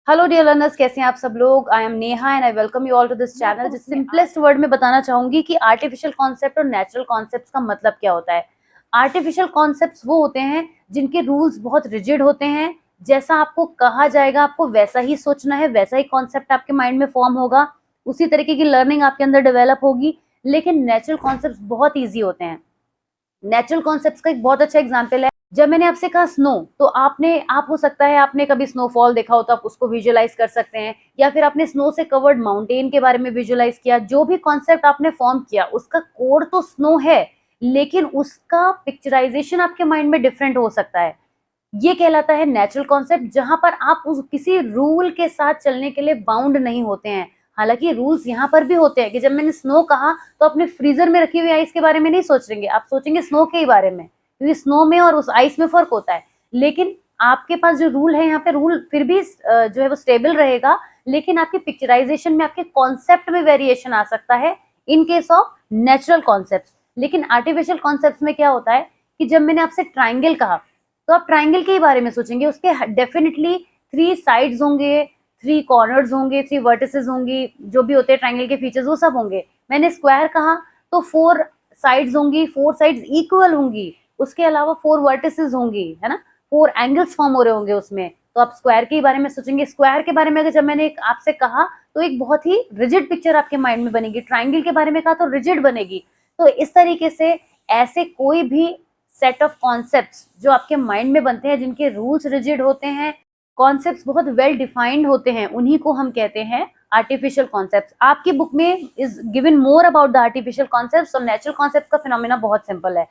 Hello dear learners, कैसे हैं आप सब लोग। I am Neha and I welcome you all to this channel. जिस सिंपलेस्ट वर्ड में बताना चाहूंगी कि आर्टिफिशियल कॉन्सेप्ट और नेचुरल कॉन्सेप्ट्स का मतलब क्या होता है। आर्टिफिशियल कॉन्सेप्ट्स वो होते हैं जिनके रूल्स बहुत रिजिड होते हैं। जैसा आपको कहा जाएगा आपको वैसा ही सोचना है, वैसा ही कॉन्सेप्ट आपके माइंड में फॉर्म होगा, उसी तरीके की लर्निंग आपके अंदर डेवलप होगी। लेकिन नेचुरल कॉन्सेप्ट्स बहुत ईजी होते हैं। नेचुरल कॉन्सेप्ट्स का एक बहुत अच्छा एग्जाम्पल है, जब मैंने आपसे कहा स्नो, तो आप हो सकता है आपने कभी स्नोफॉल देखा हो तो आप उसको विजुअलाइज कर सकते हैं, या फिर आपने स्नो से कवर्ड माउंटेन के बारे में विजुअलाइज किया। जो भी कॉन्सेप्ट आपने फॉर्म किया उसका कोर तो स्नो है, लेकिन उसका पिक्चराइजेशन आपके माइंड में डिफरेंट हो सकता है। ये कहलाता है नेचुरल कॉन्सेप्ट, जहां पर आप उस किसी रूल के साथ चलने के लिए बाउंड नहीं होते हैं। हालांकि रूल्स यहाँ पर भी होते हैं कि जब मैंने स्नो कहा तो अपने फ्रीजर में रखी हुई आइस के बारे में नहीं सोचेंगे, आप सोचेंगे स्नो के ही बारे में, क्योंकि स्नो में और उस आइस में फर्क होता है। लेकिन आपके पास जो रूल है यहाँ पे, रूल फिर भी जो है वो स्टेबल रहेगा, लेकिन आपकी पिक्चराइजेशन में, आपके कॉन्सेप्ट में वेरिएशन आ सकता है in case of natural concept. लेकिन आर्टिफिशियल कॉन्सेप्ट में क्या होता है कि जब मैंने आपसे ट्राइंगल कहा तो आप ट्राइंगल के ही बारे में सोचेंगे, उसके डेफिनेटली 3 साइड्स होंगे, 3 कॉर्नर्स होंगे, 3 वर्टिसेस होंगी, जो भी होते हैं ट्राइंगल के फीचर्स वो सब होंगे। मैंने स्क्वायर कहा तो 4 साइड्स होंगी, 4 साइड्स इक्वल होंगी, उसके अलावा 4 वर्टिसेस होंगी, है ना, 4 एंगल्स फॉर्म हो रहे होंगे उसमें, तो आप स्क्वायर के बारे में सोचेंगे। स्क्वायर के बारे में अगर जब मैंने आपसे कहा तो एक बहुत ही रिजिड पिक्चर आपके माइंड में बनेगी। ट्राइंगल के बारे में कहा तो रिजिड बनेगी। तो इस तरीके से ऐसे कोई भी सेट ऑफ कॉन्सेप्ट्स जो आपके माइंड में बनते हैं, जिनके रूल्स रिजिड होते हैं, कॉन्सेप्ट्स बहुत वेल डिफाइंड होते हैं, उन्हीं को हम कहते हैं आर्टिफिशियल कॉन्सेप्ट्स। आपकी बुक में is given more about the artificial concepts, और नेचुरल कॉन्सेप्ट्स का फिनोमेना बहुत सिंपल है।